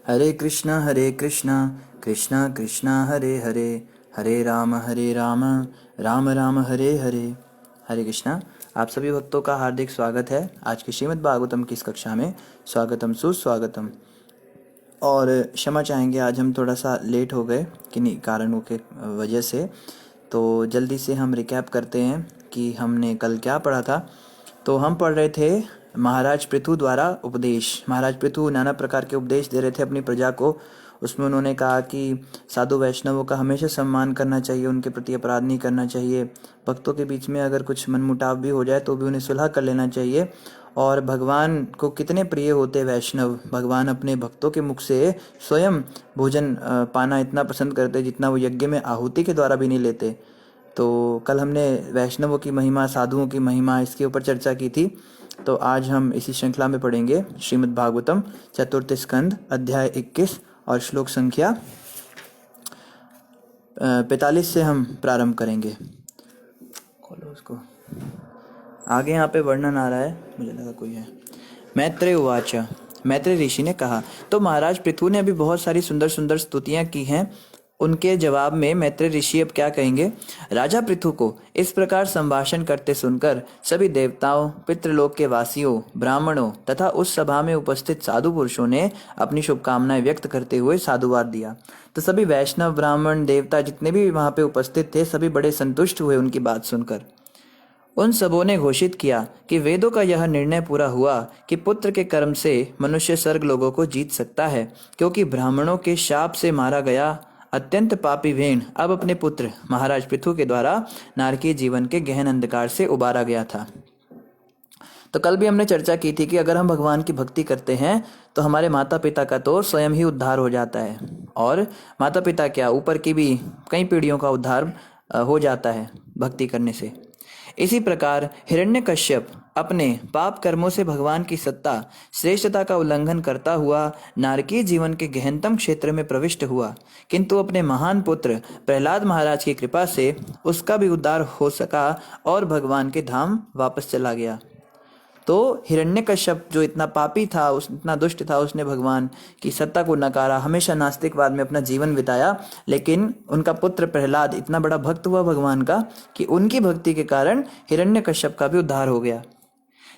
हरे कृष्णा कृष्णा कृष्णा हरे हरे, हरे राम राम राम हरे हरे। हरे कृष्णा। आप सभी भक्तों का हार्दिक स्वागत है आज की श्रीमद् भागवतम की इस कक्षा में। स्वागतम सुस्वागतम। और क्षमा चाहेंगे, आज हम थोड़ा सा लेट हो गए किन्हीं कारणों के वजह से। तो जल्दी से हम रिकैप करते हैं कि हमने कल क्या पढ़ा था। तो हम पढ़ रहे थे महाराज पृथु द्वारा उपदेश। महाराज पृथु नाना प्रकार के उपदेश दे रहे थे अपनी प्रजा को। उसमें उन्होंने कहा कि साधु वैष्णवों का हमेशा सम्मान करना चाहिए, उनके प्रति अपराध नहीं करना चाहिए। भक्तों के बीच में अगर कुछ मनमुटाव भी हो जाए तो भी उन्हें सुलह कर लेना चाहिए। और भगवान को कितने प्रिय होते वैष्णव, भगवान अपने भक्तों के मुख से स्वयं भोजन पाना इतना पसंद करते जितना वो यज्ञ में आहुति के द्वारा भी नहीं लेते। तो कल हमने वैष्णवों की महिमा, साधुओं की महिमा, इसके ऊपर चर्चा की थी। तो आज हम इसी श्रृंखला में पढ़ेंगे श्रीमद् भागवतम चतुर्थ स्कंद अध्याय 21 और श्लोक संख्या 45 से हम प्रारंभ करेंगे। खोलो उसको। आगे यहाँ पे वर्णन आ रहा है, मुझे लगा कोई है। मैत्रेय उवाच। मैत्रेय ऋषि ने कहा। तो महाराज पृथु ने अभी बहुत सारी सुंदर सुंदर स्तुतियां की हैं। उनके जवाब में मैत्रेय ऋषि अब क्या कहेंगे। राजा पृथु को इस प्रकार संभाषण करते सुनकर सभी देवताओं, पितृलोक के वासियों, ब्राह्मणों तथा उस सभा में उपस्थित साधु पुरुषों ने अपनी शुभकामनाएं व्यक्त करते हुए साधुवाद दिया। तो सभी वैष्णव, ब्राह्मण, देवता जितने भी वहां पे उपस्थित थे, सभी बड़े संतुष्ट हुए उनकी बात सुनकर। उन सबों ने घोषित किया कि वेदों का यह निर्णय पूरा हुआ कि पुत्र के कर्म से मनुष्य स्वर्ग लोगों को जीत सकता है, क्योंकि ब्राह्मणों के शाप से मारा गया अत्यंत पापी वेण अब अपने पुत्र महाराज पृथु के द्वारा नारकीय जीवन के गहन अंधकार से उबारा गया था। तो कल भी हमने चर्चा की थी कि अगर हम भगवान की भक्ति करते हैं तो हमारे माता पिता का तो स्वयं ही उद्धार हो जाता है, और माता पिता क्या, ऊपर की भी कई पीढ़ियों का उद्धार हो जाता है भक्ति करने से। इसी प्रकार हिरण्यकश्यप अपने पाप कर्मों से भगवान की सत्ता, श्रेष्ठता का उल्लंघन करता हुआ नारकीय जीवन के गहनतम क्षेत्र में प्रविष्ट हुआ, किंतु अपने महान पुत्र प्रहलाद महाराज की कृपा से उसका भी उद्धार हो सका और भगवान के धाम वापस चला गया। तो हिरण्यकश्यप जो इतना पापी था, इतना दुष्ट था, उसने भगवान की सत्ता को नकारा, हमेशा नास्तिकवाद में अपना जीवन बिताया। लेकिन उनका पुत्र प्रहलाद इतना बड़ा भक्त हुआ भगवान का कि उनकी भक्ति के कारण हिरण्यकश्यप का भी उद्धार हो गया।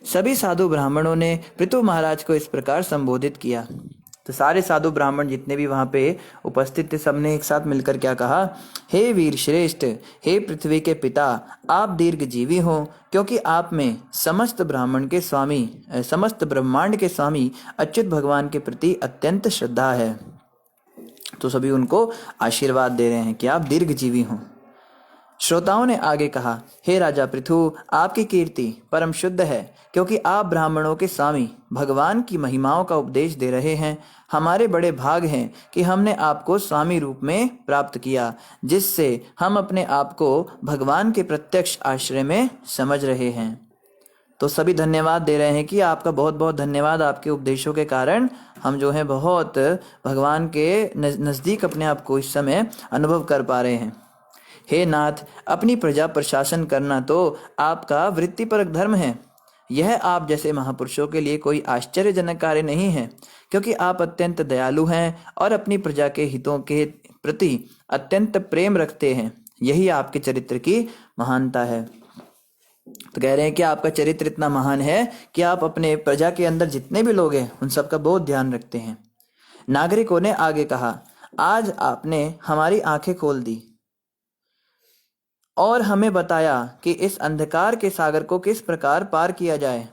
सभी साधु ब्राह्मणों ने पृथु महाराज को इस प्रकार संबोधित किया। तो सारे साधु ब्राह्मण जितने भी वहां पे उपस्थित थे, सबने एक साथ मिलकर क्या कहा। हे वीर श्रेष्ठ, हे पृथ्वी के पिता, आप दीर्घ जीवी हो, क्योंकि आप में समस्त ब्रह्मांड के स्वामी अच्युत भगवान के प्रति अत्यंत श्रद्धा है। तो सभी उनको आशीर्वाद दे रहे हैं कि आप दीर्घ जीवी हो। श्रोताओं ने आगे कहा, हे राजा पृथु, आपकी कीर्ति परम शुद्ध है, क्योंकि आप ब्राह्मणों के स्वामी भगवान की महिमाओं का उपदेश दे रहे हैं। हमारे बड़े भाग हैं कि हमने आपको स्वामी रूप में प्राप्त किया, जिससे हम अपने आप को भगवान के प्रत्यक्ष आश्रय में समझ रहे हैं। तो सभी धन्यवाद दे रहे हैं कि आपका बहुत बहुत धन्यवाद, आपके उपदेशों के कारण हम जो है बहुत भगवान के नज़दीक अपने आप को इस समय अनुभव कर पा रहे हैं। हे नाथ, अपनी प्रजा पर शासन करना तो आपका वृत्तिपरक धर्म है। यह आप जैसे महापुरुषों के लिए कोई आश्चर्यजनक कार्य नहीं है, क्योंकि आप अत्यंत दयालु हैं और अपनी प्रजा के हितों के प्रति अत्यंत प्रेम रखते हैं। यही आपके चरित्र की महानता है। तो कह रहे हैं कि आपका चरित्र इतना महान है कि आप अपने प्रजा के अंदर जितने भी लोग हैं उन सबका बहुत ध्यान रखते हैं। नागरिकों ने आगे कहा, आज आपने हमारी आंखें खोल दी और हमें बताया कि इस अंधकार के सागर को किस प्रकार पार किया जाए।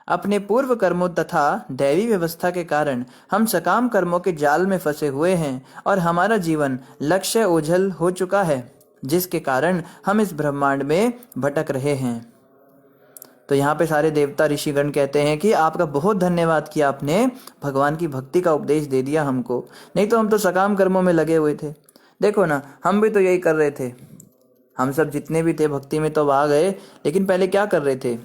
अपने पूर्व कर्मों तथा दैवी व्यवस्था के कारण हम सकाम कर्मों के जाल में फंसे हुए हैं और हमारा जीवन लक्ष्य ओझल हो चुका है, जिसके कारण हम इस ब्रह्मांड में भटक रहे हैं। तो यहाँ पे सारे देवता ऋषिगण कहते हैं कि आपका बहुत धन्यवाद कि आपने भगवान की भक्ति का उपदेश दे दिया हमको, नहीं तो हम तो सकाम कर्मों में लगे हुए थे। देखो ना, हम भी तो यही कर रहे थे। हम सब जितने भी थे भक्ति में तो आ गए, लेकिन पहले क्या कर रहे थे,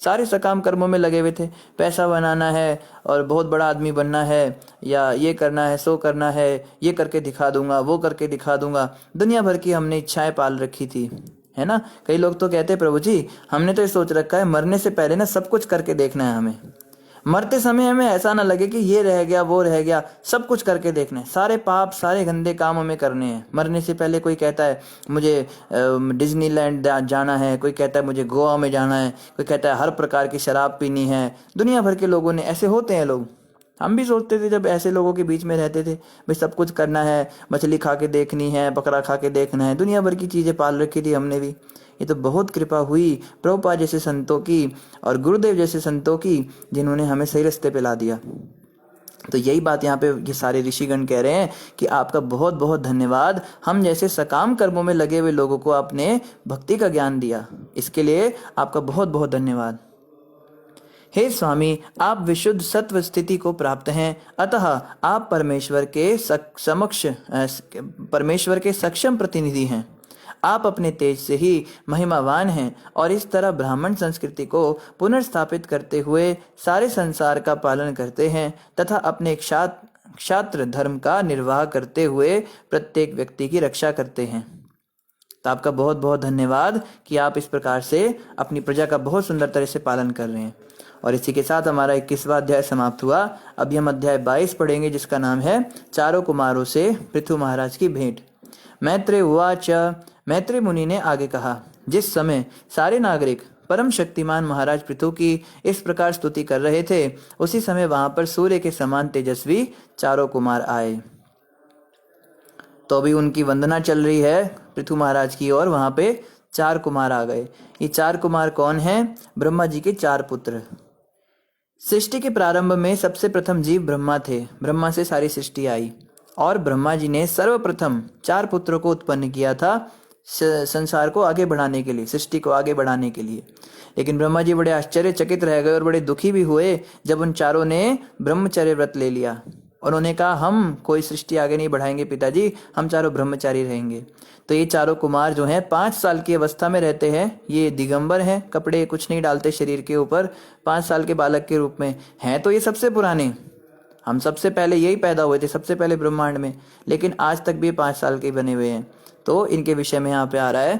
सारे सकाम कर्मों में लगे हुए थे। पैसा बनाना है और बहुत बड़ा आदमी बनना है, या ये करना है, सो करना है, ये करके दिखा दूंगा, वो करके दिखा दूंगा। दुनिया भर की हमने इच्छाएं पाल रखी थी, है ना। कई लोग तो कहते हैं, प्रभु जी हमने तो ये सोच रखा है मरने से पहले ना सब कुछ करके देखना है हमें। मरते समय हमें ऐसा ना लगे कि ये रह गया वो रह गया, सब कुछ करके देखना है, सारे पाप सारे गंदे काम हमें करने हैं। मरने से पहले कोई कहता है मुझे डिज्नीलैंड जाना है, कोई कहता है मुझे गोवा में जाना है, कोई कहता है हर प्रकार की शराब पीनी है। दुनिया भर के लोगों ने ऐसे होते हैं लोग। हम भी सोचते थे जब ऐसे लोगों के बीच में रहते थे, भाई सब कुछ करना है, मछली खा के देखनी है, बकरा खा के देखना है, दुनिया भर की चीज़ें पाल रखी थी हमने भी। ये तो बहुत कृपा हुई प्रभुपाद जैसे संतों की और गुरुदेव जैसे संतों की, जिन्होंने हमें सही रास्ते पे ला दिया। तो यही बात यहाँ पे ये सारे ऋषिगण कह रहे हैं कि आपका बहुत बहुत धन्यवाद, हम जैसे सकाम कर्मों में लगे हुए लोगों को आपने भक्ति का ज्ञान दिया, इसके लिए आपका बहुत बहुत धन्यवाद। हे स्वामी, आप विशुद्ध सत्व स्थिति को प्राप्त हैं, अतः आप परमेश्वर के सक्षम प्रतिनिधि हैं। आप अपने तेज से ही महिमावान हैं और इस तरह ब्राह्मण संस्कृति को पुनर्स्थापित करते हुए सारे संसार का पालन करते हैं तथा अपने क्षात्र धर्म का निर्वाह करते हुए प्रत्येक व्यक्ति की रक्षा करते हैं। तो आपका बहुत बहुत धन्यवाद कि आप इस प्रकार से अपनी प्रजा का बहुत सुंदर तरह से पालन कर रहे हैं। और इसी के साथ हमारा 21वां अध्याय समाप्त हुआ। अभी हम अध्याय 22 पढ़ेंगे, जिसका नाम है चारों कुमारों से पृथु महाराज की भेंट। मैत्रेय उवाच, मैत्रेय मुनि ने आगे कहा, जिस समय सारे नागरिक परम शक्तिमान महाराज पृथु की इस प्रकार स्तुति कर रहे थे, उसी समय वहां पर सूर्य के समान तेजस्वी चारों कुमार आए। तो अभी उनकी वंदना चल रही है पृथु महाराज की, और वहां पे 4 कुमार आ गए। ये 4 कुमार कौन हैं? ब्रह्मा जी के 4 पुत्र। सृष्टि के प्रारंभ में सबसे प्रथम जीव ब्रह्मा थे। ब्रह्मा से सारी सृष्टि आई और ब्रह्मा जी ने सर्वप्रथम 4 पुत्रों को उत्पन्न किया था संसार को आगे बढ़ाने के लिए, सृष्टि को आगे बढ़ाने के लिए। लेकिन ब्रह्मा जी बड़े आश्चर्यचकित रह गए और बड़े दुखी भी हुए जब उन चारों ने ब्रह्मचर्य व्रत ले लिया। उन्होंने कहा, हम कोई सृष्टि आगे नहीं बढ़ाएंगे पिताजी, हम चारों ब्रह्मचारी रहेंगे। तो ये चारों कुमार जो हैं 5 साल की अवस्था में रहते हैं। ये दिगंबर हैं, कपड़े कुछ नहीं डालते शरीर के ऊपर, 5 साल के बालक के रूप में हैं। तो ये सबसे पुराने, हम सबसे पहले यही पैदा हुए थे, सबसे पहले ब्रह्मांड में, लेकिन आज तक भी 5 साल के बने हुए हैं। तो इनके विषय में यहाँ पे आ रहा है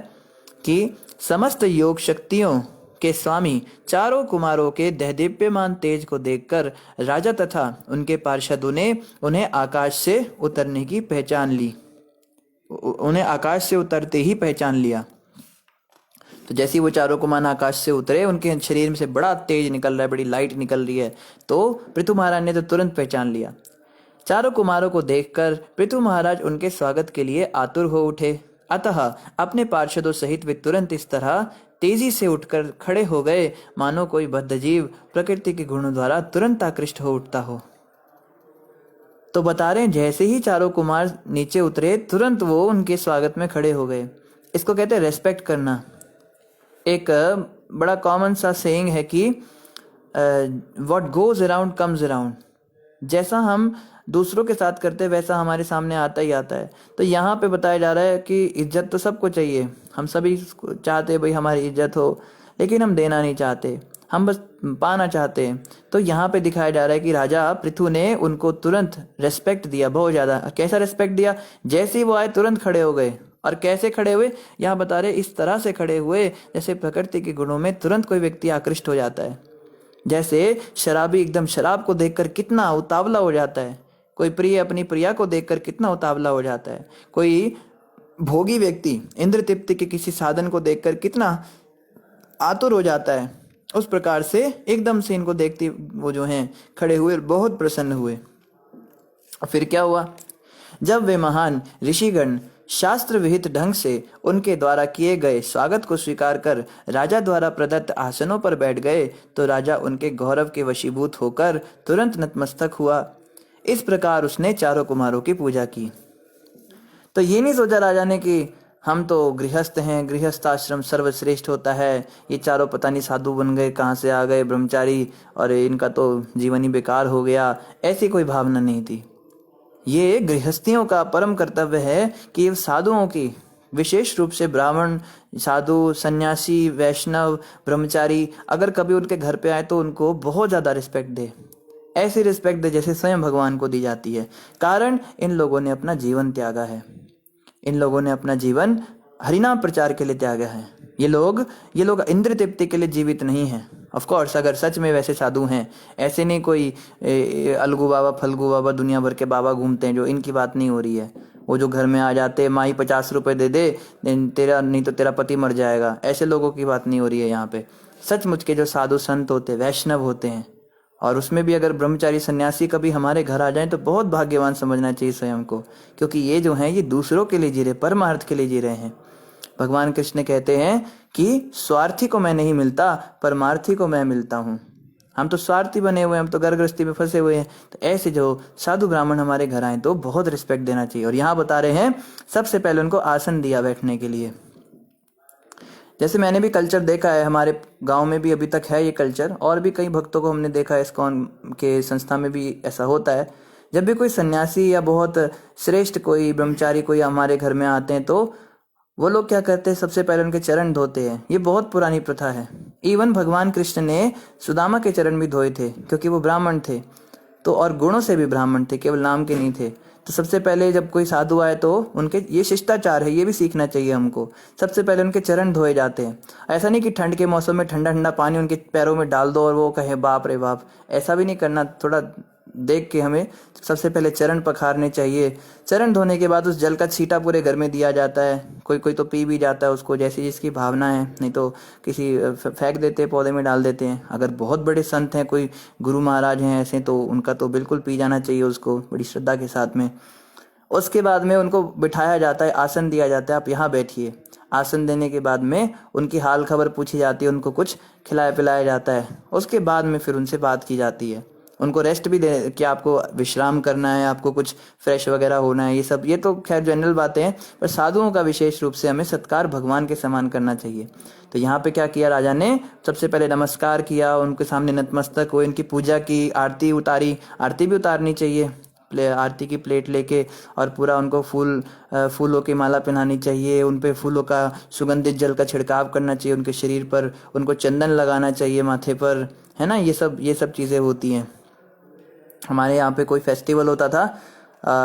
कि समस्त योग शक्तियों के स्वामी चारों कुमारों के दैदीप्यमान तेज को देखकर राजा तथा उनके पार्षदों ने उन्हें आकाश से उतरने की पहचान ली, उन्हें आकाश से उतरते ही पहचान लिया। तो जैसे वो चारों कुमार आकाश से उतरे, उनके शरीर में से बड़ा तेज निकल रहा है, बड़ी लाइट निकल रही है। तो पृथु महाराज ने तो तुरंत पहचान लिया। चारों कुमारों को देखकर पृथु महाराज उनके स्वागत के लिए आतुर हो उठे। अतः अपने पार्षदों सहित वे तुरंत इस तरह तेजी से उठकर खड़े हो गए मानो कोई बद्धजीव प्रकृति के गुणों द्वारा तुरंत आकृष्ट हो उठता हो। तो बता रहे हैं, जैसे ही चारों कुमार नीचे उतरे, तुरंत वो उनके स्वागत में खड़े हो गए। इसको कहते हैं रेस्पेक्ट करना। एक बड़ा कॉमन सा सेइंग है कि what goes around comes around. जैसा हम दूसरों के साथ करते हैं वैसा हमारे सामने आता ही आता है। तो यहाँ पे बताया जा रहा है कि इज्जत तो सबको चाहिए, हम सभी चाहते हैं भाई हमारी इज्जत हो, लेकिन हम देना नहीं चाहते, हम बस पाना चाहते हैं। तो यहाँ पे दिखाया जा रहा है कि राजा पृथु ने उनको तुरंत रेस्पेक्ट दिया, बहुत ज़्यादा। कैसा रेस्पेक्ट दिया? जैसे ही वो आए तुरंत खड़े हो गए। और कैसे खड़े हुए? यहाँ बता रहे इस तरह से खड़े हुए जैसे प्रकृति के गुणों में तुरंत कोई व्यक्ति आकृष्ट हो जाता है। जैसे शराबी एकदम शराब को देखकर कितना उतावला हो जाता है, कोई प्रिय अपनी प्रिया को देखकर कितना उतावला हो जाता है, कोई भोगी व्यक्ति इंद्र तृप्ति के किसी साधन को देखकर कितना आतुर हो जाता है, उस प्रकार से एकदम से इनको देखते वो जो हैं खड़े हुए, बहुत प्रसन्न हुए। और फिर क्या हुआ? जब वे महान ऋषिगण शास्त्र विहित ढंग से उनके द्वारा किए गए स्वागत को स्वीकार कर राजा द्वारा प्रदत्त आसनों पर बैठ गए, तो राजा उनके गौरव के वशीभूत होकर तुरंत नतमस्तक हुआ। इस प्रकार उसने चारों कुमारों की पूजा की। तो ये नहीं सोचा राजा ने कि हम तो गृहस्थ हैं, गृहस्थ आश्रम सर्वश्रेष्ठ होता है, ये चारों पता नहीं साधु बन गए, कहाँ से आ गए ब्रह्मचारी, और इनका तो जीवन ही बेकार हो गया। ऐसी कोई भावना नहीं थी। ये गृहस्थियों का परम कर्तव्य है कि साधुओं की, विशेष रूप से ब्राह्मण, साधु, सन्यासी, वैष्णव, ब्रह्मचारी, अगर कभी उनके घर पे आए तो उनको बहुत ज़्यादा रिस्पेक्ट दे। ऐसी रिस्पेक्ट दे जैसे स्वयं भगवान को दी जाती है। कारण इन लोगों ने अपना जीवन त्यागा है, इन लोगों ने अपना जीवन हरिनाम प्रचार के लिए त्यागा है। ये लोग इंद्र तृप्ति के लिए जीवित नहीं है। ऑफ कोर्स अगर सच में वैसे साधु हैं, ऐसे नहीं कोई अलगू बाबा फलगू बाबा दुनिया भर के बाबा घूमते हैं, जो इनकी बात नहीं हो रही है। वो जो घर में आ जाते हैं, माई 50 रुपए दे दे, तेरा नहीं तो तेरा पति मर जाएगा, ऐसे लोगों की बात नहीं हो रही है यहाँ पे। सचमुच के जो साधु संत होते हैं, वैष्णव होते हैं, और उसमें भी अगर ब्रह्मचारी सन्यासी कभी हमारे घर आ जाए तो बहुत भाग्यवान समझना चाहिए स्वयं को, क्योंकि ये जो हैं ये दूसरों के लिए जी रहे, परमार्थ के लिए जी रहे हैं। भगवान कृष्ण कहते हैं कि स्वार्थी को मैं नहीं मिलता, परमार्थी को मैं मिलता हूँ। हम तो स्वार्थी बने हुए हैं, हम तो घर गृहस्थी में फंसे हुए हैं। तो ऐसे जो साधु ब्राह्मण हमारे घर आए तो बहुत रिस्पेक्ट देना चाहिए। और यहाँ बता रहे हैं सबसे पहले उनको आसन दिया बैठने के लिए। जैसे मैंने भी कल्चर देखा है, हमारे गांव में भी अभी तक है ये कल्चर, और भी कई भक्तों को हमने देखा है, इस्कॉन के संस्था में भी ऐसा होता है। जब भी कोई सन्यासी या बहुत श्रेष्ठ कोई ब्रह्मचारी कोई हमारे घर में आते हैं तो वो लोग क्या करते हैं, सबसे पहले उनके चरण धोते हैं। ये बहुत पुरानी प्रथा है। इवन भगवान कृष्ण ने सुदामा के चरण भी धोए थे, क्योंकि वो ब्राह्मण थे तो, और गुणों से भी ब्राह्मण थे, केवल नाम के नहीं थे। तो सबसे पहले जब कोई साधु आए तो उनके, ये शिष्टाचार है, ये भी सीखना चाहिए हमको। सबसे पहले उनके चरण धोए जाते हैं। ऐसा नहीं कि ठंड के मौसम में ठंडा ठंडा पानी उनके पैरों में डाल दो और वो कहे बाप रे बाप, ऐसा भी नहीं करना। थोड़ा देख के हमें सबसे पहले चरण पखारने चाहिए। चरण धोने के बाद उस जल का छींटा पूरे घर में दिया जाता है। कोई कोई तो पी भी जाता है उसको, जैसी जिसकी भावना है, नहीं तो किसी फेंक देते हैं, पौधे में डाल देते हैं। अगर बहुत बड़े संत हैं, कोई गुरु महाराज हैं ऐसे, तो उनका तो बिल्कुल पी जाना चाहिए उसको, बड़ी श्रद्धा के साथ में। उसके बाद में उनको बिठाया जाता है, आसन दिया जाता है, आप यहाँ बैठिए। आसन देने के बाद में उनकी हाल खबर पूछी जाती है, उनको कुछ खिलाया पिलाया जाता है। उसके बाद में फिर उनसे बात की जाती है, उनको रेस्ट भी दे कि आपको विश्राम करना है, आपको कुछ फ्रेश वगैरह होना है। ये सब, ये तो खैर जनरल बातें हैं, पर साधुओं का विशेष रूप से हमें सत्कार भगवान के समान करना चाहिए। तो यहाँ पे क्या किया राजा ने, सबसे पहले नमस्कार किया, उनके सामने नतमस्तक हुए, इनकी पूजा की, आरती उतारी। आरती भी उतारनी चाहिए, आरती की प्लेट लेके, और पूरा उनको फूलों की माला पहनानी चाहिए, उन पे फूलों का सुगंधित जल का छिड़काव करना चाहिए उनके शरीर पर, उनको चंदन लगाना चाहिए माथे पर, है ना। ये सब चीज़ें होती हैं। हमारे यहाँ पे कोई फेस्टिवल होता था,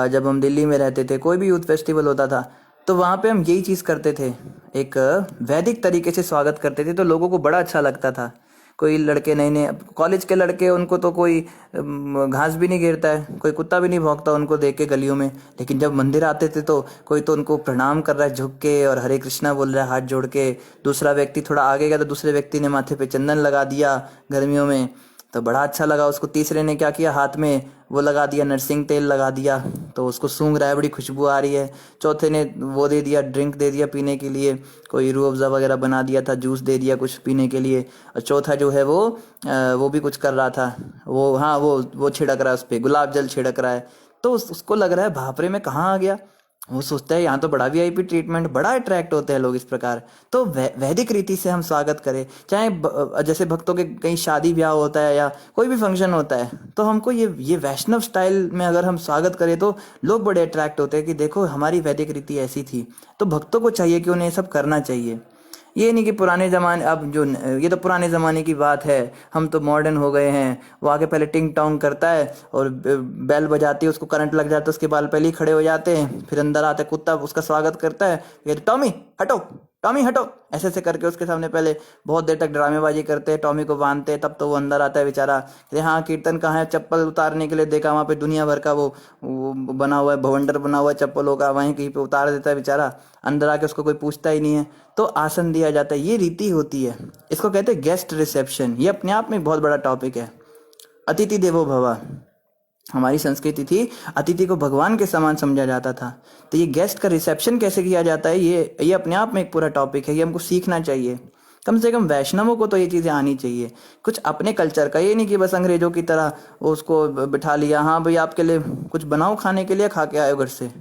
जब हम दिल्ली में रहते थे, कोई भी यूथ फेस्टिवल होता था तो वहाँ पे हम यही चीज़ करते थे, एक वैदिक तरीके से स्वागत करते थे, तो लोगों को बड़ा अच्छा लगता था। कोई लड़के नए नए कॉलेज के लड़के, उनको तो कोई घास भी नहीं गिरता है, कोई कुत्ता भी नहीं भौंकता उनको देख के गलियों में। लेकिन जब मंदिर आते थे तो कोई तो उनको प्रणाम कर रहा है झुक के, और हरे कृष्णा बोल रहा है हाथ जोड़ के। दूसरा व्यक्ति थोड़ा आगे गया तो दूसरे व्यक्ति ने माथे पे चंदन लगा दिया गर्मियों में, तो बड़ा अच्छा लगा उसको। तीसरे ने क्या किया, हाथ में वो लगा दिया, नरसिंह तेल लगा दिया, तो उसको सूंघ रहा है, बड़ी खुशबू आ रही है। चौथे ने वो दे दिया, ड्रिंक दे दिया पीने के लिए, कोई रूह अफ़ज़ा वगैरह बना दिया था, जूस दे दिया कुछ पीने के लिए। और चौथा जो है वो भी कुछ कर रहा था, वो हाँ वो छिड़क रहा है, उस पर गुलाब जल छिड़क रहा है। तो उसको लग रहा है बाप रे मैं कहाँ आ गया। वो सोचता है यहाँ तो बड़ा वीआईपी ट्रीटमेंट, बड़ा अट्रैक्ट होते हैं लोग इस प्रकार। तो वैदिक रीति से हम स्वागत करें, चाहे जैसे भक्तों के कहीं शादी ब्याह होता है या कोई भी फंक्शन होता है, तो हमको ये वैष्णव स्टाइल में अगर हम स्वागत करें तो लोग बड़े अट्रैक्ट होते हैं कि देखो हमारी वैदिक रीति ऐसी थी। तो भक्तों को चाहिए कि उन्हें ये सब करना चाहिए। ये नहीं कि पुराने ज़माने, अब जो ये तो पुराने ज़माने की बात है, हम तो मॉडर्न हो गए हैं। वो आके पहले टिंग टोंग करता है और बेल बजाती है, उसको करंट लग जाता है, उसके बाल पहले ही खड़े हो जाते हैं। फिर अंदर आते कुत्ता उसका स्वागत करता है, ये टॉमी हटो, टॉमी हटो, ऐसे ऐसे करके उसके सामने पहले बहुत देर तक ड्रामेबाजी करते हैं, टॉमी को बांधते हैं, तब तो वो अंदर आता है बेचारा। हाँ कीर्तन कहाँ है, चप्पल उतारने के लिए देखा वहाँ पे दुनिया भर का वो बना हुआ है, भवंडर बना हुआ है चप्पलों का, वहीं कहीं पे उतार देता है बेचारा। अंदर आके उसको कोई पूछता ही नहीं है, तो आसन दिया जाता है। ये रीति होती है, इसको कहते हैं गेस्ट रिसेप्शन। ये अपने आप में बहुत बड़ा टॉपिक है। अतिथि देवो भव, हमारी संस्कृति थी, अतिथि को भगवान के समान समझा जाता था। तो ये गेस्ट का रिसेप्शन कैसे किया जाता है, ये अपने आप में एक पूरा टॉपिक है। ये हमको सीखना चाहिए, कम से कम वैष्णवों को तो ये चीज़ें आनी चाहिए, कुछ अपने कल्चर का। ये नहीं कि बस अंग्रेजों की तरह उसको बिठा लिया, हाँ भाई आपके लिए कुछ बनाओ खाने के लिए, खा के आए घर से।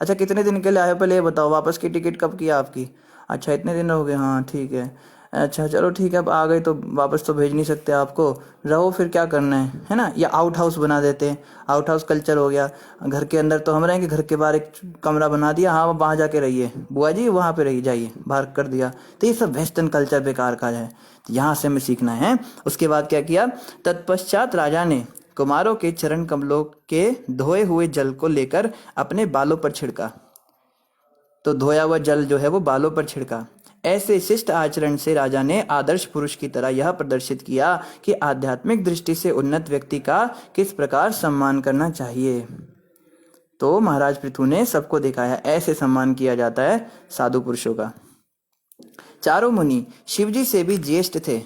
अच्छा कितने दिन के लिए आए पहले ये बताओ, वापस की टिकट कब किया आपकी? अच्छा इतने दिन हो गए, हाँ ठीक है, अच्छा चलो ठीक है, अब आ गए तो वापस तो भेज नहीं सकते आपको, रहो फिर क्या करना है ना। या आउट हाउस बना देते हैं, आउट हाउस कल्चर हो गया। घर के अंदर तो हम रहेंगे, घर के बाहर एक कमरा बना दिया, हाँ वहाँ जाके रहिए, बुआ जी वहाँ पे रहिए, जाइए, बाहर कर दिया। तो ये सब वेस्टर्न कल्चर बेकार का है, यहाँ से हमें सीखना है। उसके बाद क्या किया, तत्पश्चात राजा ने कुमारों के चरण कमलों के धोए हुए जल को लेकर अपने बालों पर छिड़का। तो धोया हुआ जल जो है वो बालों पर छिड़का। ऐसे शिष्ट आचरण से राजा ने आदर्श पुरुष की तरह यह प्रदर्शित किया कि आध्यात्मिक दृष्टि से उन्नत व्यक्ति का किस प्रकार सम्मान करना चाहिए। तो महाराज पृथु ने सबको दिखाया ऐसे सम्मान किया जाता है साधु पुरुषों का। चारों मुनि शिवजी से भी ज्येष्ठ थे।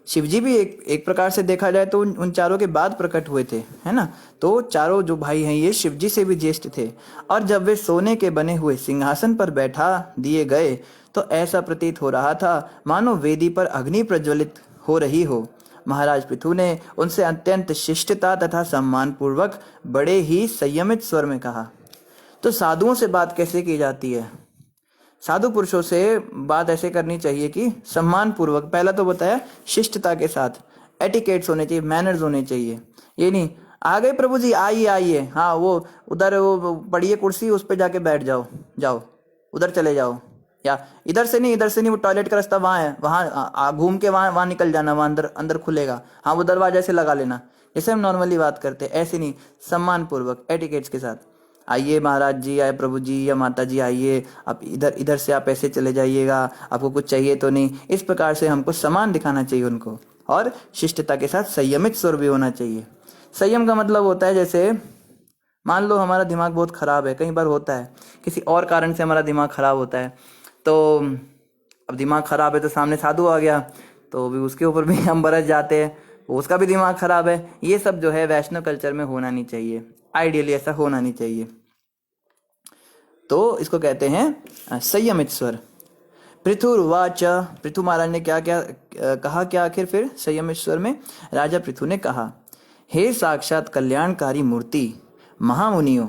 शिवजी भी एक प्रकार से देखा जाए तो उन चारों के बाद प्रकट हुए थे, है ना। तो चारों जो भाई हैं ये शिवजी से भी ज्येष्ठ थे। और जब वे सोने के बने हुए सिंहासन पर बैठा दिए गए तो ऐसा प्रतीत हो रहा था मानो वेदी पर अग्नि प्रज्वलित हो रही हो। महाराज पृथु ने उनसे अत्यंत शिष्टता तथा सम्मान पूर्वक बड़े ही संयमित स्वर में कहा। तो साधुओं से बात कैसे की जाती है? साधु पुरुषों से बात ऐसे करनी चाहिए कि सम्मान पूर्वक। पहला तो बताया शिष्टता के साथ, एटिकेट्स होने चाहिए, मैनर्स होने चाहिए। ये नहीं आ गए प्रभु जी, आइए आइए, हाँ वो उधर वो पड़ी कुर्सी, उस पर जाके बैठ जाओ, जाओ उधर चले जाओ, या इधर से नहीं वो टॉयलेट का रास्ता वहां है, वहां घूम के वहां निकल जाना, वहां अंदर अंदर खुलेगा, हाँ वो दरवाजे से लगा लेना। जैसे हम नॉर्मली बात करते हैं ऐसे नहीं, सम्मान पूर्वक एटिकेट्स के साथ। आइए महाराज जी, आए प्रभु जी या माता जी, आइए आप इधर से आप ऐसे चले जाइएगा, आपको कुछ चाहिए तो नहीं। इस प्रकार से हमको सम्मान दिखाना चाहिए उनको। और शिष्टता के साथ संयमित स्वर भी होना चाहिए। संयम का मतलब होता है जैसे मान लो हमारा दिमाग बहुत खराब है, कई बार होता है किसी और कारण से हमारा दिमाग खराब होता है, तो अब दिमाग खराब है तो सामने साधु आ गया तो भी उसके ऊपर भी हम बरस जाते हैं, उसका भी दिमाग खराब है। ये सब जो है वैष्णव कल्चर में होना नहीं चाहिए, आइडियली ऐसा होना नहीं चाहिए। तो इसको कहते हैं संयमित स्वर। पृथुर्वाच, पृथु महाराज ने क्या क्या कहा, क्या आखिर फिर संयमित स्वर में राजा पृथु ने कहा, हे साक्षात कल्याणकारी मूर्ति महामुनियों,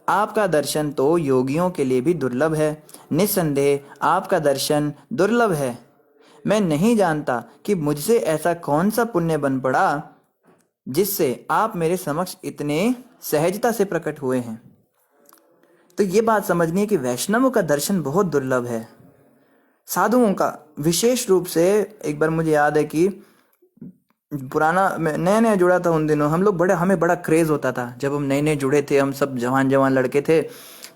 आपका दर्शन तो योगियों के लिए भी दुर्लभ है। निस्संदेह आपका दर्शन दुर्लभ है। मैं नहीं जानता कि मुझसे ऐसा कौन सा पुण्य बन पड़ा जिससे आप मेरे समक्ष इतने सहजता से प्रकट हुए हैं। तो ये बात समझनी है कि वैष्णवों का दर्शन बहुत दुर्लभ है। साधुओं का विशेष रूप से, एक बार मुझे याद है कि पुराना नया नया जुड़ा था उन दिनों, हम लोग हमें बड़ा क्रेज होता था जब हम नए नए जुड़े थे, हम सब जवान लड़के थे,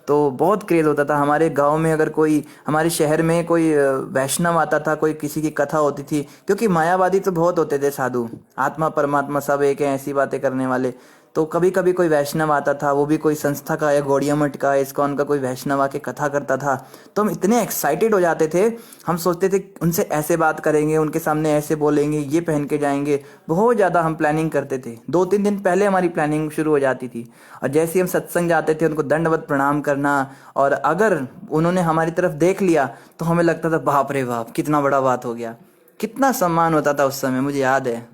तो बहुत क्रेज होता था। हमारे गांव में अगर कोई, हमारे शहर में कोई वैष्णव आता था, कोई किसी की कथा होती थी, क्योंकि मायावादी तो बहुत होते थे साधु, आत्मा परमात्मा सब एक है ऐसी बातें करने वाले। तो कभी कभी कोई वैष्णव आता था, वो भी कोई संस्था का या गौड़िया मठ का, इस्कॉन का कोई वैष्णव आके कथा करता था, तो हम इतने एक्साइटेड हो जाते थे। हम सोचते थे उनसे ऐसे बात करेंगे, उनके सामने ऐसे बोलेंगे, ये पहन के जाएंगे। बहुत ज़्यादा हम प्लानिंग करते थे, 2-3 दिन पहले हमारी प्लानिंग शुरू हो जाती थी। और जैसे ही हम सत्संग जाते थे उनको दंडवत प्रणाम करना, और अगर उन्होंने हमारी तरफ देख लिया तो हमें लगता था बाप रे बाप कितना बड़ा बात हो गया, कितना सम्मान होता था उस समय। मुझे याद है,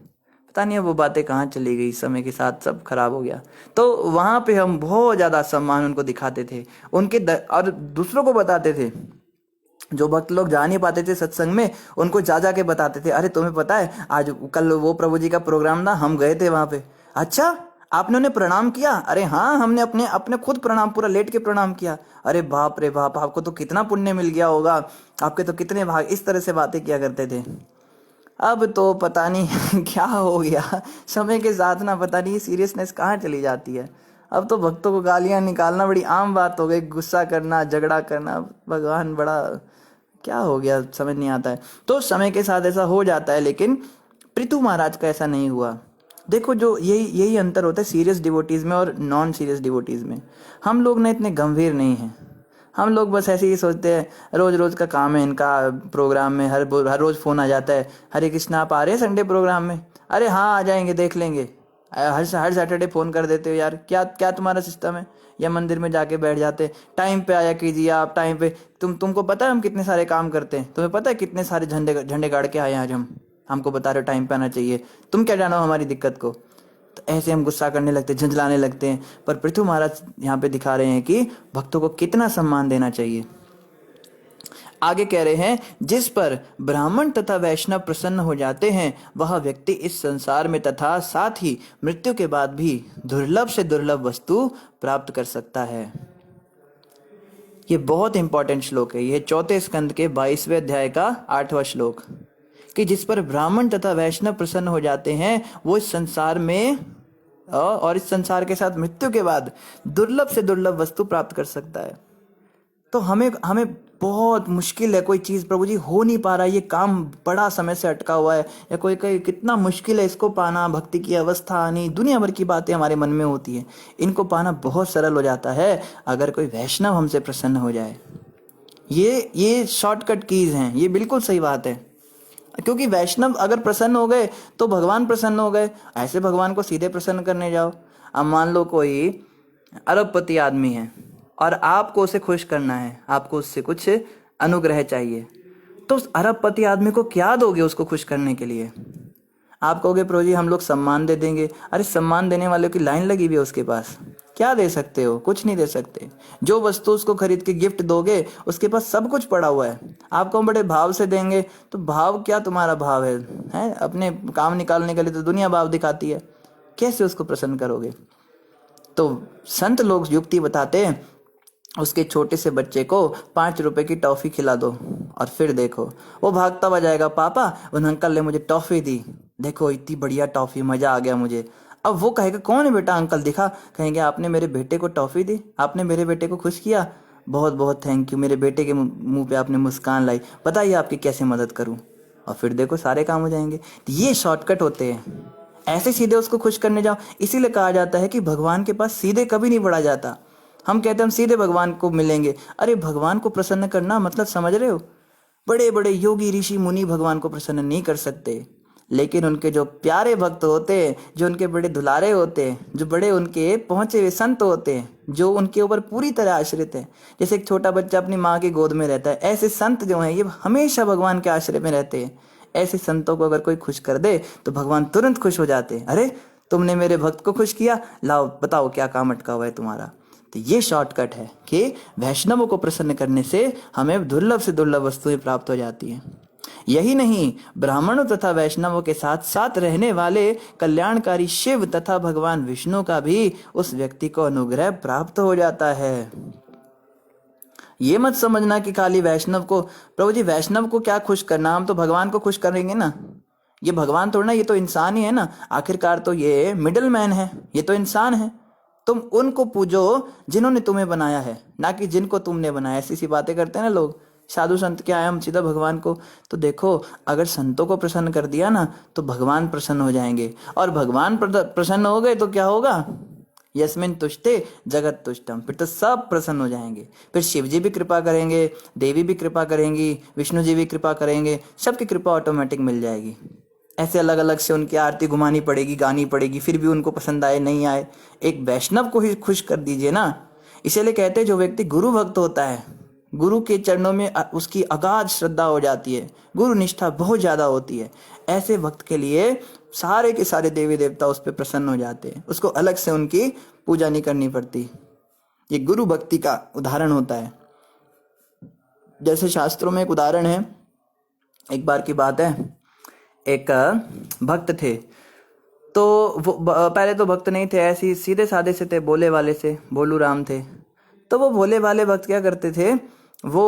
पता नहीं वो बातें कहाँ चली गई, समय के साथ सब खराब हो गया। तो वहां पे हम बहुत ज्यादा सम्मान उनको दिखाते थे, और दूसरों को बताते थे। जो भक्त लोग जा नहीं पाते थे सत्संग में, उनको जा के बताते थे, अरे तुम्हें पता है आज कल वो प्रभु जी का प्रोग्राम था, हम गए थे वहां पे। अच्छा आपने उन्हें प्रणाम किया? अरे हाँ, हमने अपने अपने खुद प्रणाम, पूरा लेट के प्रणाम किया। अरे बाप रे बाप, आपको तो कितना पुण्य मिल गया होगा, आपके तो कितने भाग। इस तरह से बातें किया करते थे। अब तो पता नहीं क्या हो गया, समय के साथ ना पता नहीं सीरियसनेस कहाँ चली जाती है। अब तो भक्तों को गालियां निकालना बड़ी आम बात हो गई, गुस्सा करना, झगड़ा करना, भगवान बड़ा क्या हो गया समझ नहीं आता है। तो समय के साथ ऐसा हो जाता है, लेकिन पृथु महाराज का ऐसा नहीं हुआ। देखो जो यही अंतर होता है सीरियस डिवोटीज में और नॉन सीरियस डिवोटीज में। हम लोग ना इतने गंभीर नहीं हैं, हम लोग बस ऐसे ही सोचते हैं, रोज रोज का काम है इनका, प्रोग्राम में हर रोज फोन आ जाता है, हरे कृष्णा आप आ रहे हैं संडे प्रोग्राम में? अरे हाँ आ जाएंगे, देख लेंगे। हर सैटरडे फोन कर देते हो यार, क्या क्या तुम्हारा सिस्टम है? या मंदिर में जाके बैठ जाते, टाइम पे आया कीजिए आप, टाइम पे। तुमको पता है हम कितने सारे काम करते हैं, तुम्हें पता है कितने सारे झंडे गाड़ के आए आज हम, हमको बता रहे हो टाइम पे आना चाहिए, तुम क्या जानो हमारी दिक्कत को। तो ऐसे हम गुस्सा करने लगते, झंझलाने लगते हैं। पर पृथु महाराज यहाँ पे दिखा रहे हैं कि भक्तों को कितना सम्मान देना चाहिए। आगे कह रहे हैं, जिस पर ब्राह्मण तथा वैष्णव प्रसन्न हो जाते हैं वह व्यक्ति इस संसार में तथा साथ ही मृत्यु के बाद भी दुर्लभ से दुर्लभ वस्तु प्राप्त कर सकता है। ये बहुत इंपॉर्टेंट श्लोक है, ये 4 स्कंद के 22वें अध्याय का 8वां श्लोक, कि जिस पर ब्राह्मण तथा वैष्णव प्रसन्न हो जाते हैं वो इस संसार में और इस संसार के साथ मृत्यु के बाद दुर्लभ से दुर्लभ वस्तु प्राप्त कर सकता है। तो हमें हमें बहुत मुश्किल है, कोई चीज़ प्रभु जी हो नहीं पा रहा है, ये काम बड़ा समय से अटका हुआ है, या कोई कोई कितना मुश्किल है इसको पाना, भक्ति की अवस्था आनी, दुनिया भर की बातें हमारे मन में होती है। इनको पाना बहुत सरल हो जाता है अगर कोई वैष्णव हमसे प्रसन्न हो जाए। ये शॉर्टकट कीज हैं, ये बिल्कुल सही बात है। क्योंकि वैष्णव अगर प्रसन्न हो गए तो भगवान प्रसन्न हो गए। ऐसे भगवान को सीधे प्रसन्न करने जाओ। अब मान लो कोई अरबपति आदमी है और आपको उसे खुश करना है, आपको उससे कुछ अनुग्रह चाहिए, तो उस अरबपति आदमी को क्या दोगे उसको खुश करने के लिए? आप कहोगे प्रभु जी हम लोग सम्मान दे देंगे। अरे सम्मान देने वालों की लाइन लगी हुई है उसके पास, क्या दे सकते हो? कुछ नहीं दे सकते। जो वस्तु उसको खरीद के गिफ्ट दोगे उसके पास सब कुछ पड़ा हुआ है। आपको बड़े भाव से देंगे तो भाव क्या तुम्हारा भाव है? अपने काम निकालने के लिए तो दुनिया भाव दिखाती है, कैसे उसको प्रसन्न करोगे? तो संत लोग युक्ति बताते हैं, उसके छोटे से बच्चे को 5 रुपए की टॉफी खिला दो और फिर देखो वो भागता हुआ जाएगा, पापा उन अंकल ने मुझे टॉफी दी, देखो इतनी बढ़िया टॉफी, मजा आ गया मुझे। अब वो कहेगा कौन है बेटा अंकल, दिखा। कहेंगे आपने मेरे बेटे को टॉफी दी, आपने मेरे बेटे को खुश किया, बहुत बहुत थैंक यू, मेरे बेटे के मुंह पे आपने मुस्कान लाई, बताइए आपकी कैसे मदद करूं। और फिर देखो सारे काम हो जाएंगे। तो ये शॉर्टकट होते हैं, ऐसे सीधे उसको खुश करने जाओ। इसीलिए कहा जाता है कि भगवान के पास सीधे कभी नहीं बढ़ा जाता। हम कहते हैं हम सीधे भगवान को मिलेंगे, अरे भगवान को प्रसन्न करना मतलब समझ रहे हो? बड़े बड़े योगी ऋषि मुनि भगवान को प्रसन्न नहीं कर सकते, लेकिन उनके जो प्यारे भक्त होते हैं, जो उनके बड़े दुलारे होते हैं, जो बड़े उनके पहुंचे हुए संत होते हैं, जो उनके ऊपर पूरी तरह आश्रित है, जैसे एक छोटा बच्चा अपनी माँ की गोद में रहता है, ऐसे संत जो हैं ये हमेशा भगवान के आश्रय में रहते हैं। ऐसे संतों को अगर कोई खुश कर दे तो भगवान तुरंत खुश हो जाते हैं। अरे तुमने मेरे भक्त को खुश किया, लाओ बताओ क्या काम अटका हुआ है तुम्हारा। तो ये शॉर्टकट है कि वैष्णवों को प्रसन्न करने से हमें दुर्लभ से दुर्लभ वस्तुएं प्राप्त हो जाती हैं। यही नहीं, ब्राह्मणों तथा वैष्णवों के साथ साथ रहने वाले कल्याणकारी शिव तथा भगवान विष्णु का भी उस व्यक्ति को अनुग्रह प्राप्त हो जाता है। ये मत समझना कि खाली वैष्णव को, प्रभु जी वैष्णव को क्या खुश करना, हम तो भगवान को खुश करेंगे ना। ये भगवान थोड़ा ना, ये तो इंसान ही है ना, आखिरकार तो ये मिडिल मैन है, ये तो इंसान है। तुम उनको पूजो जिन्होंने तुम्हें बनाया है, ना कि जिनको तुमने बनाया। ऐसी सी बातें करते हैं ना लोग, साधु संत क्या है, हम सीधा भगवान को। तो देखो अगर संतों को प्रसन्न कर दिया ना तो भगवान प्रसन्न हो जाएंगे, और भगवान प्रसन्न हो गए तो क्या होगा? यस्मिन तुष्टे जगत तुष्टम, फिर तो सब प्रसन्न हो जाएंगे। फिर शिव जी भी कृपा करेंगे, देवी भी कृपा करेंगी, विष्णु जी भी कृपा करेंगे, सबकी कृपा ऑटोमेटिक मिल जाएगी। ऐसे अलग अलग से उनकी आरती घुमानी पड़ेगी, गानी पड़ेगी, फिर भी उनको पसंद आए नहीं आए। एक वैष्णव को ही खुश कर दीजिए ना। इसीलिए कहते हैं जो व्यक्ति गुरु भक्त होता है, गुरु के चरणों में उसकी अगाध श्रद्धा हो जाती है, गुरु निष्ठा बहुत ज्यादा होती है, ऐसे भक्त के लिए सारे के सारे देवी देवता उस पर प्रसन्न हो जाते हैं, उसको अलग से उनकी पूजा नहीं करनी पड़ती। ये गुरु भक्ति का उदाहरण होता है। जैसे शास्त्रों में एक उदाहरण है, एक बार की बात है, एक भक्त थे। तो वो पहले तो भक्त नहीं थे, ऐसे सीधे साधे से थे, भोले वाले से, भोलू राम थे। तो वो भोले वाले भक्त क्या करते थे, वो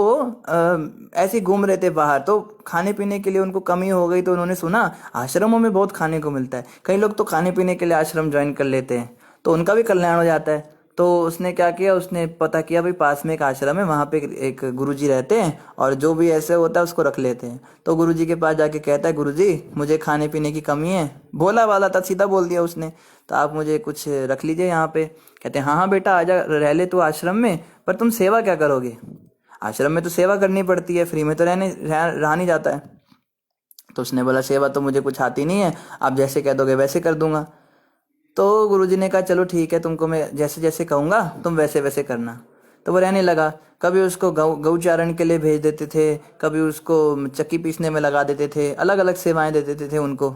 ऐसे ही घूम रहे थे बाहर, तो खाने पीने के लिए उनको कमी हो गई। तो उन्होंने सुना आश्रमों में बहुत खाने को मिलता है, कई लोग तो खाने पीने के लिए आश्रम ज्वाइन कर लेते हैं, तो उनका भी कल्याण हो जाता है। तो उसने क्या किया, उसने पता किया भाई पास में एक आश्रम है, वहाँ पे एक गुरुजी रहते हैं और जो भी ऐसे होता है उसको रख लेते हैं। तो गुरुजी के पास जाके कहता है, गुरुजी मुझे खाने पीने की कमी है। भोला वाला था, सीधा बोल दिया उसने, तो आप मुझे कुछ रख लीजिए यहाँ पे। कहते हैं हाँ हाँ बेटा आजा, रह ले तू आश्रम में, पर तुम सेवा क्या करोगे? आश्रम में तो सेवा करनी पड़ती है, फ्री में तो रहा नहीं जाता है। तो उसने बोला सेवा तो मुझे कुछ आती नहीं है, आप जैसे कह दोगे वैसे कर दूंगा। तो गुरुजी ने कहा चलो ठीक है, तुमको मैं जैसे जैसे कहूँगा तुम वैसे वैसे करना। तो वो रहने लगा। कभी उसको गौचारण के लिए भेज देते थे, कभी उसको चक्की पीसने में लगा देते थे, अलग अलग सेवाएं दे देते थे उनको।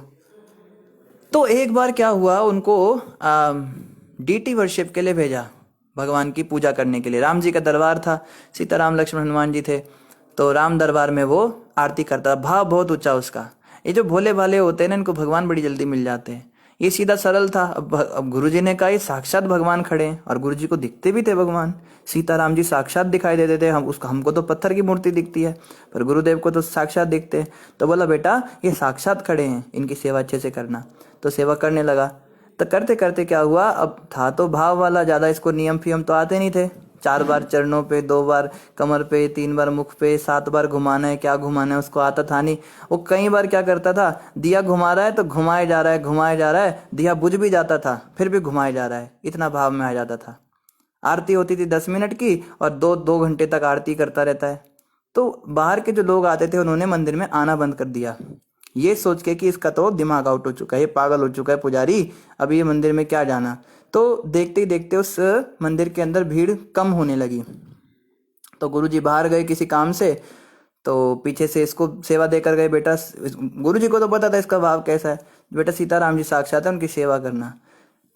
तो एक बार क्या हुआ, उनको डीटी वर्शिप के लिए भेजा, भगवान की पूजा करने के लिए। राम जी का दरबार था, सीताराम लक्ष्मण हनुमान जी थे, तो राम दरबार में वो आरती करता, भाव बहुत ऊंचा उसका। ये जो भोले भाले होते हैं ना, इनको भगवान बड़ी जल्दी मिल जाते हैं। ये सीधा सरल था। अब गुरुजी ने कहा ये साक्षात भगवान खड़े हैं, और गुरुजी को दिखते भी थे भगवान, सीताराम जी साक्षात दिखाई देते थे। हमको तो पत्थर की मूर्ति दिखती है, पर गुरुदेव को तो साक्षात दिखते हैं। तो बोला बेटा ये साक्षात खड़े हैं, इनकी सेवा अच्छे से करना। तो सेवा करने लगा। तो करते करते क्या हुआ, अब था तो भाव वाला, ज्यादा इसको नियम फियम तो आते नहीं थे, 4 बार चरणों पे, 2 बार कमर पे, 3 बार मुख पे, 7 बार घुमाना है, क्या घुमाना है उसको आता था नहीं। वो कई बार क्या करता था, दिया घुमा रहा है तो घुमाया जा रहा है, घुमाया जा रहा है, दिया बुझ भी जाता था फिर भी घुमाया जा रहा है, इतना भाव में आ जाता था। आरती होती थी 10 मिनट की और 2 घंटे तक आरती करता रहता है। तो बाहर के जो लोग आते थे उन्होंने मंदिर में आना बंद कर दिया, ये सोच के कि इसका तो दिमाग आउट हो चुका है, ये पागल हो चुका है पुजारी, अभी ये मंदिर में क्या जाना। तो देखते ही देखते उस मंदिर के अंदर भीड़ कम होने लगी। तो गुरुजी बाहर गए किसी काम से, तो पीछे से इसको सेवा देकर गए। बेटा, गुरुजी को तो पता था इसका भाव कैसा है, बेटा सीताराम जी साक्षात है, उनकी सेवा करना।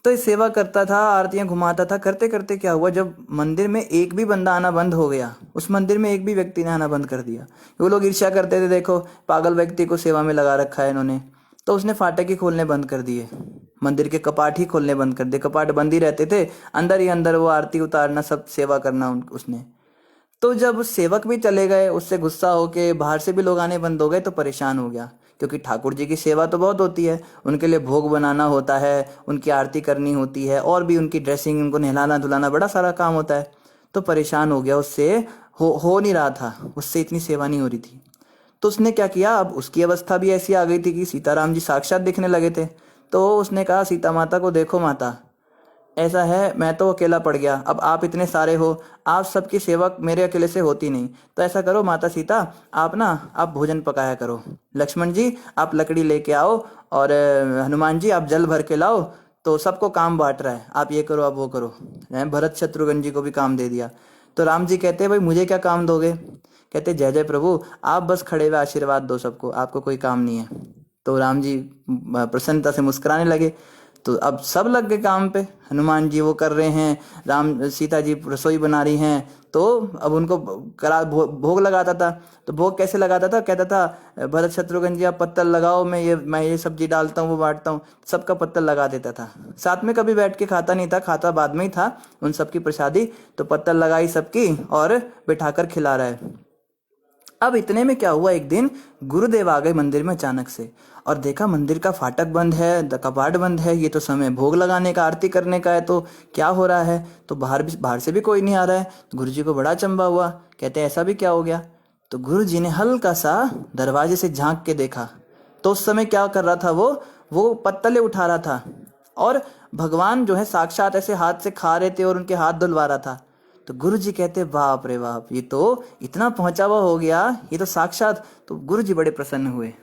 तो ये सेवा करता था, आरतियां घुमाता था। करते करते क्या हुआ, जब मंदिर में एक भी बंदा आना बंद हो गया, उस मंदिर में एक भी व्यक्ति ने आना बंद कर दिया। वो लोग ईर्ष्या करते थे, देखो पागल व्यक्ति को सेवा में लगा रखा है इन्होंने। तो उसने फाटक ही खोलने बंद कर दिए, मंदिर के कपाट ही खोलने बंद कर दिए। कपाट बंद ही रहते थे, अंदर ही अंदर वो आरती उतारना, सब सेवा करना उसने। तो जब सेवक भी चले गए, उससे गुस्सा होके बाहर से भी लोग आने बंद हो गए, तो परेशान हो गया। क्योंकि ठाकुर जी की सेवा तो बहुत होती है, उनके लिए भोग बनाना होता है, उनकी आरती करनी होती है, और भी उनकी ड्रेसिंग, उनको नहलाना धुलाना, बड़ा सारा काम होता है। तो परेशान हो गया, उससे हो नहीं रहा था, उससे इतनी सेवा नहीं हो रही थी। तो उसने क्या किया, अब उसकी अवस्था भी ऐसी आ गई थी कि सीताराम जी साक्षात दिखने लगे थे। तो उसने कहा, सीता माता को देखो माता, ऐसा है मैं तो अकेला पड़ गया, अब आप इतने सारे हो, आप सबकी सेवा मेरे अकेले से होती नहीं। तो ऐसा करो माता सीता, आप भोजन पकाया करो। लक्ष्मण जी आप लकड़ी लेके आओ, और हनुमान जी आप जल भर के लाओ। तो सबको काम बांट रहा है, आप ये करो आप वो करो। भरत शत्रुघ्न जी को भी काम दे दिया। तो राम जी कहते भाई मुझे क्या काम दोगे। कहते जय जय प्रभु, आप बस खड़े हुए आशीर्वाद दो सबको, आपको कोई काम नहीं है। तो राम जी प्रसन्नता से मुस्कुराने लगे। तो अब सब लग गए काम पे, हनुमान जी वो कर रहे हैं, सीता जी रसोई बना रही हैं। तो अब उनको भोग लगाता था। तो भोग कैसे लगाता था, कहता था भरत शत्रुघ्न जी आप पत्तल लगाओ, मैं ये सब्जी डालता हूँ, वो बांटता हूँ, सबका पत्तल लगा देता था। साथ में कभी बैठ के खाता नहीं था, खाता बाद में ही था उन सबकी प्रसादी। तो पत्तल लगाई सबकी और बिठाकर खिला रहा है। अब इतने में क्या हुआ, एक दिन गुरुदेव आ गए मंदिर में अचानक से, और देखा मंदिर का फाटक बंद है, कपाट बंद है, ये तो समय भोग लगाने का, आरती करने का है, तो क्या हो रहा है। तो बाहर से भी कोई नहीं आ रहा है। तो गुरुजी को बड़ा अचंभा हुआ, कहते ऐसा भी क्या हो गया। तो गुरुजी ने हल्का सा दरवाजे से झांक के देखा, तो उस समय क्या कर रहा था, वो पत्तले उठा रहा था, और भगवान जो है साक्षात ऐसे हाथ से खा रहे थे और उनके हाथ धुलवा रहा था। तो गुरु जी कहते बाप रे बाप, ये तो इतना पहुंचा हुआ हो गया, ये तो साक्षात। तो गुरु जी बड़े प्रसन्न हुए।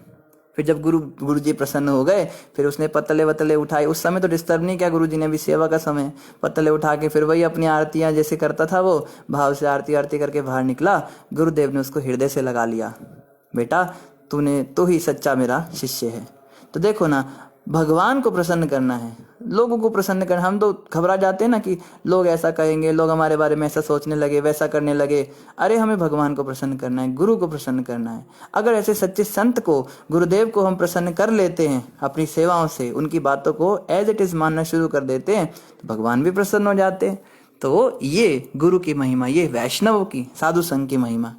फिर जब गुरु जी प्रसन्न हो गए, फिर उसने पत्तले वत्तले उठाए। उस समय तो डिस्टर्ब नहीं किया गुरु जी ने, भी सेवा का समय। पत्तले उठा के फिर वही अपनी आरतियां जैसे करता था, वो भाव से आरती आरती करके बाहर निकला। गुरुदेव ने उसको हृदय से लगा लिया, बेटा तू ही सच्चा मेरा शिष्य है। तो देखो ना, भगवान को प्रसन्न करना है, लोगों को प्रसन्न करना। हम तो घबरा जाते हैं ना कि लोग ऐसा कहेंगे, लोग हमारे बारे में ऐसा सोचने लगे, वैसा करने लगे। अरे हमें भगवान को प्रसन्न करना है, गुरु को प्रसन्न करना है। अगर ऐसे सच्चे संत को, गुरुदेव को हम प्रसन्न कर लेते हैं अपनी सेवाओं से, उनकी बातों को एज इट इज मानना शुरू कर देते हैं, तो भगवान भी प्रसन्न हो जाते हैं। तो ये गुरु की महिमा, ये वैष्णव की, साधु संघ की महिमा।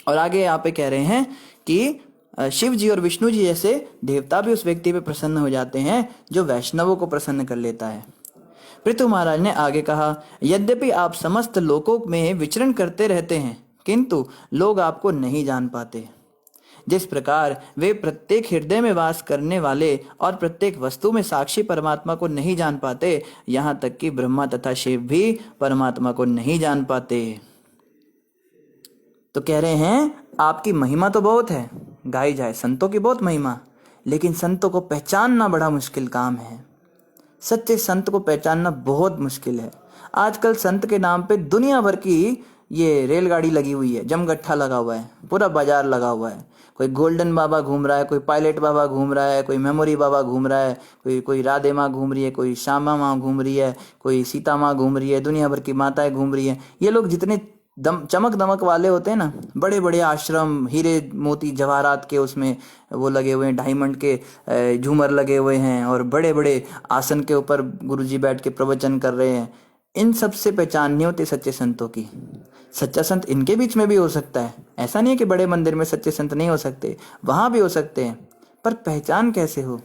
और आगे यहाँ पे कह रहे हैं कि शिव जी और विष्णु जी जैसे देवता भी उस व्यक्ति पे प्रसन्न हो जाते हैं जो वैष्णवों को प्रसन्न कर लेता है। पृथु महाराज ने आगे कहा, यद्यपि आप समस्त लोकों में विचरण करते रहते हैं, किंतु लोग आपको नहीं जान पाते। जिस प्रकार वे प्रत्येक हृदय में वास करने वाले और प्रत्येक वस्तु में साक्षी परमात्मा को नहीं जान पाते, यहाँ तक कि ब्रह्मा तथा शिव भी परमात्मा को नहीं जान पाते। तो कह रहे हैं आपकी महिमा तो बहुत है, गाई जाए संतों की बहुत महिमा, लेकिन संतों को पहचानना बड़ा मुश्किल काम है। सच्चे संत को पहचानना बहुत मुश्किल है। आजकल संत के नाम पे दुनिया भर की ये रेलगाड़ी लगी हुई है, जमगट्ठा लगा हुआ है, पूरा बाजार लगा हुआ है। कोई गोल्डन बाबा घूम रहा है, कोई पायलट बाबा घूम रहा है, कोई मेमोरी बाबा घूम रहा है, कोई राधे माँ घूम रही है, कोई श्यामा माँ घूम रही है, कोई सीता माँ घूम रही है, दुनिया भर की माताएं घूम रही है। ये लोग जितने चमक दमक वाले होते हैं ना, बड़े बड़े आश्रम, हीरे मोती जवाहरात के उसमें वो लगे हुए हैं, डायमंड के झूमर लगे हुए हैं, और बड़े बड़े आसन के ऊपर गुरुजी बैठ के प्रवचन कर रहे हैं। इन सब से पहचान नहीं होती सच्चे संतों की। सच्चा संत इनके बीच में भी हो सकता है, ऐसा नहीं है कि बड़े मंदिर में सच्चे संत नहीं हो सकते, वहां भी हो सकते हैं, पर पहचान कैसे हो।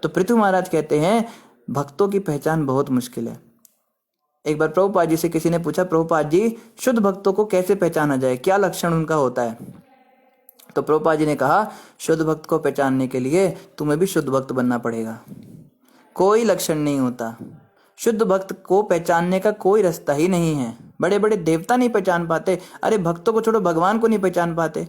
तो पृथु महाराज कहते हैं भक्तों की पहचान बहुत मुश्किल है। एक बार प्रभुपाद जी से किसी ने पूछा, प्रभुपाद जी शुद्ध भक्तों को कैसे पहचाना जाए, क्या लक्षण उनका होता है? तो प्रभुपाद जी ने कहा, शुद्ध भक्त को पहचानने के लिए तुम्हें भी शुद्ध भक्त बनना पड़ेगा। कोई लक्षण नहीं होता, शुद्ध भक्त को पहचानने का कोई रास्ता ही नहीं है। बड़े बड़े देवता नहीं पहचान पाते, अरे भक्तों को छोड़ो, भगवान को नहीं पहचान पाते।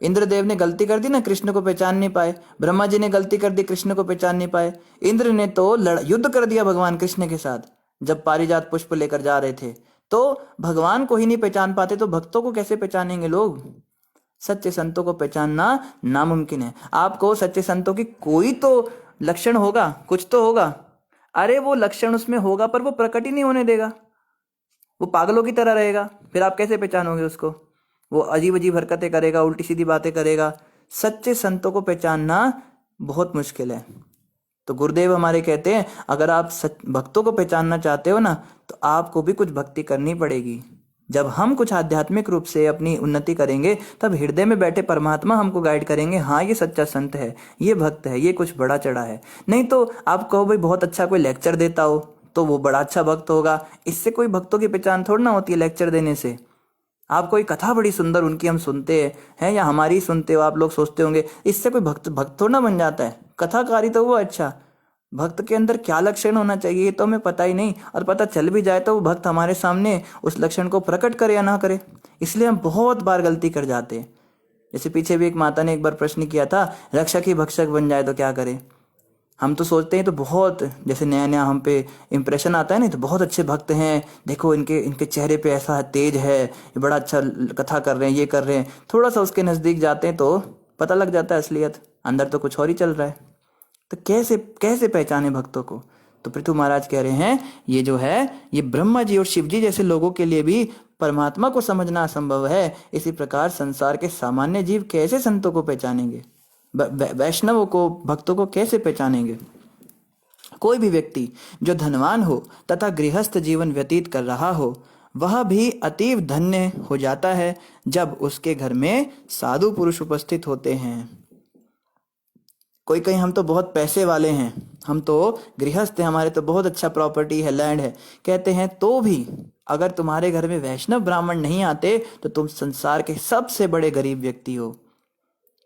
इंद्रदेव ने गलती कर दी ना, कृष्ण को पहचान नहीं पाए। ब्रह्मा जी ने गलती कर दी, कृष्ण को पहचान नहीं पाए। इंद्र ने तो युद्ध कर दिया भगवान कृष्ण के साथ जब पारिजात पुष्प लेकर जा रहे थे। तो भगवान को ही नहीं पहचान पाते तो भक्तों को कैसे पहचानेंगे लोग? सच्चे संतों को पहचानना नामुमकिन है। आपको सच्चे संतों की कोई तो लक्षण होगा, कुछ तो होगा। अरे वो लक्षण उसमें होगा पर वो प्रकट ही नहीं होने देगा, वो पागलों की तरह रहेगा। फिर आप कैसे पहचानोगे उसको? वो अजीब अजीब हरकतें करेगा, उल्टी सीधी बातें करेगा। सच्चे संतों को पहचानना बहुत मुश्किल है। तो गुरुदेव हमारे कहते हैं, अगर आप भक्तों को पहचानना चाहते हो ना, तो आपको भी कुछ भक्ति करनी पड़ेगी। जब हम कुछ आध्यात्मिक रूप से अपनी उन्नति करेंगे, तब हृदय में बैठे परमात्मा हमको गाइड करेंगे, हाँ ये सच्चा संत है, ये भक्त है, ये कुछ बड़ा चढ़ा है। नहीं तो आप कहो भाई बहुत अच्छा कोई लेक्चर देता हो तो वो बड़ा अच्छा भक्त होगा। इससे कोई भक्तों की पहचान थोड़ी ना होती है लेक्चर देने से। आप कोई कथा बड़ी सुंदर उनकी हम सुनते हैं या हमारी सुनते हो, आप लोग सोचते होंगे इससे कोई भक्त थोड़ा ना बन जाता है। कथाकारी तो वो अच्छा, भक्त के अंदर क्या लक्षण होना चाहिए तो हमें पता ही नहीं, और पता चल भी जाए तो वो भक्त हमारे सामने उस लक्षण को प्रकट करे या ना करे। इसलिए हम बहुत बार गलती कर जाते हैं। जैसे पीछे भी एक माता ने एक बार प्रश्न किया था, रक्षक ही भक्षक बन जाए तो क्या करे? हम तो सोचते हैं तो बहुत, जैसे नया नया हम पे इम्प्रेशन आता है ना, तो बहुत अच्छे भक्त हैं, देखो इनके इनके चेहरे पे ऐसा तेज है, ये बड़ा अच्छा कथा कर रहे हैं, ये कर रहे हैं। थोड़ा सा उसके नज़दीक जाते हैं तो पता लग जाता है असलियत, अंदर तो कुछ और ही चल रहा है। तो कैसे कैसे पहचाने भक्तों को? तो पृथु महाराज कह रहे हैं, ये जो है ये ब्रह्मा जी और शिव जी जैसे लोगों के लिए भी परमात्मा को समझना असंभव है। इसी प्रकार संसार के सामान्य जीव कैसे संतों को पहचानेंगे, वैष्णवों को, भक्तों को कैसे पहचानेंगे? कोई भी व्यक्ति जो धनवान हो तथा गृहस्थ जीवन व्यतीत कर रहा हो, वह भी अतीव धन्य हो जाता है जब उसके घर में साधु पुरुष उपस्थित होते हैं। कोई कहीं हम तो बहुत पैसे वाले हैं, हम तो गृहस्थ हैं, हमारे तो बहुत अच्छा प्रॉपर्टी है, लैंड है, कहते हैं, तो भी अगर तुम्हारे घर में वैष्णव ब्राह्मण नहीं आते तो तुम संसार के सबसे बड़े गरीब व्यक्ति हो,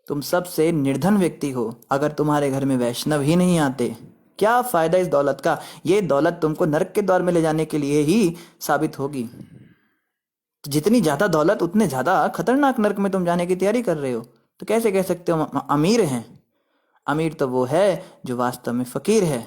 तुम सबसे निर्धन व्यक्ति हो। अगर तुम्हारे घर में वैष्णव ही नहीं आते, क्या फायदा इस दौलत का? ये दौलत तुमको नरक के द्वार में ले जाने के लिए ही साबित होगी। तो जितनी ज्यादा दौलत उतने ज्यादा खतरनाक नरक में तुम जाने की तैयारी कर रहे हो। तो कैसे कह सकते हो अमीर हैं? अमीर तो वो है जो वास्तव में फकीर है,